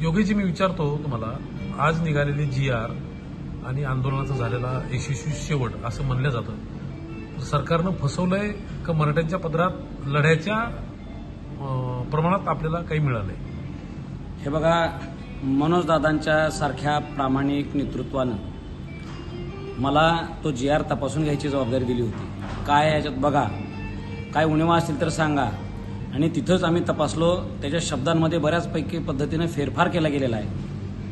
योगेशजी, मी विचारतो तुम्हाला, आज निघालेली GR आणि आंदोलनाचा झालेला यशस्वी शेवट असं म्हणलं जातं, सरकारनं फसवलंय का मराठ्यांच्या पदरात लढ्याच्या प्रमाणात आपल्याला काही मिळालंय? हे बघा, मनोजदादांच्या सारख्या प्रामाणिक नेतृत्वानं मला तो GR तपासून घ्यायची जबाबदारी दिली होती. काय याच्यात बघा, काय उणिवा असतील तर सांगा. आणि तिथंच आम्ही तपासलो. त्याच्या शब्दांमध्ये बऱ्याचपैकी पद्धतीने फेरफार केला गेलेला आहे,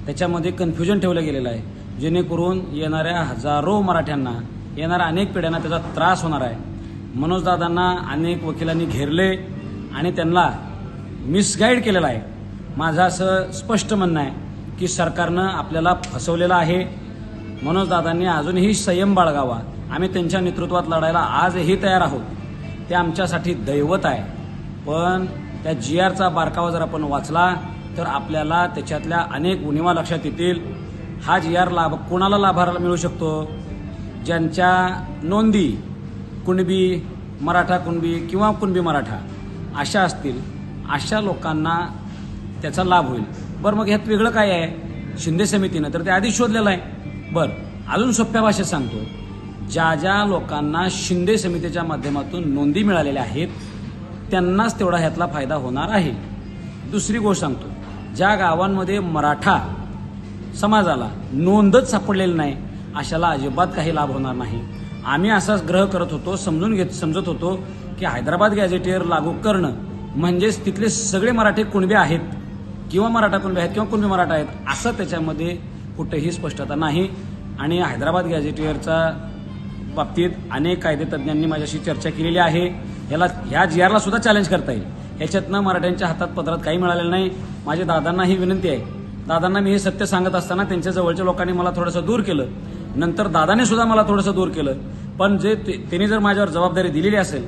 त्याच्यामध्ये कन्फ्युजन ठेवलं गेलेलं आहे, जेणेकरून येणाऱ्या हजारो मराठ्यांना, येणाऱ्या अनेक पिढ्यांना त्याचा त्रास होणार आहे. मनोजदादांना अनेक वकिलांनी घेरले आणि त्यांना मिसगाईड केलेलं आहे. माझं असं स्पष्ट म्हणणं आहे की सरकारनं आपल्याला फसवलेलं आहे. मनोजदादांनी अजूनही संयम बाळगावा. आम्ही त्यांच्या नेतृत्वात लढायला आजही तयार आहोत. ते आमच्यासाठी दैवत आहे. पण त्या GRचा बारकावा जर आपण वाचला तर आपल्याला त्याच्यातल्या अनेक उणिवा लक्षात येतील. हा GR कोणाला लाभाला मिळू शकतो? ज्यांच्या नोंदी कुणबी मराठा कुणबी किंवा कुणबी मराठा अशा असतील, अशा लोकांना त्याचा लाभ होईल. बरं, मग ह्यात वेगळं काय आहे? शिंदे समितीनं तर ते आधीच शोधलेलं आहे. बरं, अजून सोप्या भाषेत सांगतो, ज्या ज्या लोकांना शिंदे समितीच्या माध्यमातून नोंदी मिळालेल्या आहेत त्यांनाच तेवढा ह्यातला फायदा होणार आहे. दुसरी गोष्ट सांगतो, ज्या गावांमध्ये मराठा समाजाला नोंदच सापडलेली नाही अशाला अजिबात काही लाभ होणार नाही. आम्ही असाच ग्रह करत होतो, समजत होतो की हैदराबाद गॅझेटियर लागू करणं म्हणजेच तिथले सगळे मराठे कुणबे आहेत किंवा मराठा कुणबे आहेत किंवा कुणबी मराठा आहेत असं त्याच्यामध्ये कुठेही स्पष्टता नाही. आणि हैदराबाद गॅझेटियरच्या बाबतीत अनेक कायदेतज्ञांनी माझ्याशी चर्चा केलेली आहे. ह्या GRला सुद्धा चॅलेंज करता येईल. ह्याच्यातनं मराठ्यांच्या हातात पदरात काही मिळालेलं नाही. माझ्या दादांना ही विनंती आहे. दादांना मी हे सत्य सांगत असताना त्यांच्या जवळच्या लोकांनी मला थोडंसं दूर केलं, नंतर दादाने सुद्धा मला थोडंसं दूर केलं. पण जे त्यांनी जर माझ्यावर जबाबदारी दिलेली असेल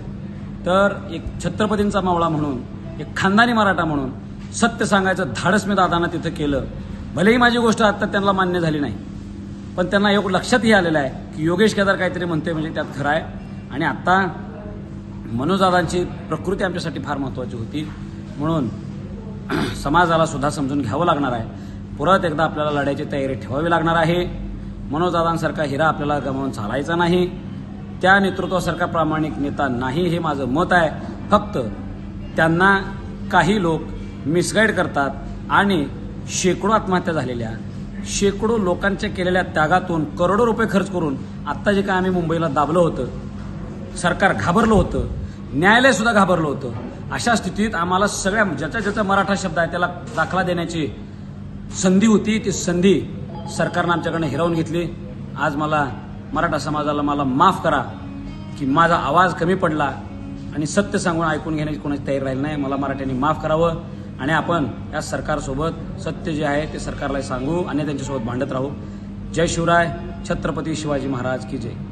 तर एक छत्रपतींचा मावळा म्हणून, एक खानदानी मराठा म्हणून सत्य सांगायचं धाडस मी दादांना तिथं केलं. भलेही माझी गोष्ट आता त्यांना मान्य झाली नाही, पण त्यांना एक लक्षातही आलेलं आहे की योगेश केदार काहीतरी म्हणते म्हणजे त्यात खरं आहे. आणि आता मनोजदादांची प्रकृती आमच्यासाठी फार महत्त्वाची होती, म्हणून समाजाला सुद्धा समजून घ्यावं लागणार आहे. परत एकदा आपल्याला लढायची तयारी ठेवावी लागणार आहे. मनोजदादांसारखा हिरा आपल्याला गमावून चालायचा नाही. त्या नेतृत्वासारखा प्रामाणिक नेता नाही, हे माझं मत आहे. फक्त त्यांना काही लोक मिसगाईड करतात आणि शेकडो आत्महत्या झालेल्या, शेकडो लोकांच्या केलेल्या त्यागातून करोडो रुपये खर्च करून आत्ता जे काय आम्ही मुंबईला दाबलं होतं, सरकार घाबरलं होतं, न्यायालय सुद्धा घाबरलं होतं, अशा स्थितीत आम्हाला सगळ्या ज्याचा मराठा शब्द आहे त्याला दाखला देण्याची संधी होती. ती संधी सरकारनं आमच्याकडनं हिरावून घेतली. आज मला मराठा समाजाला मला माफ करा की माझा आवाज कमी पडला आणि सत्य सांगून ऐकून घेण्याची कोणाची तयारी राहिली नाही. मला मराठ्यांनी माफ करावं आणि आपण या सरकारसोबत सत्य जे आहे ते सरकारला सांगू आणि त्यांच्यासोबत भांडत राहू. जय शिवराय. छत्रपती शिवाजी महाराज की जय.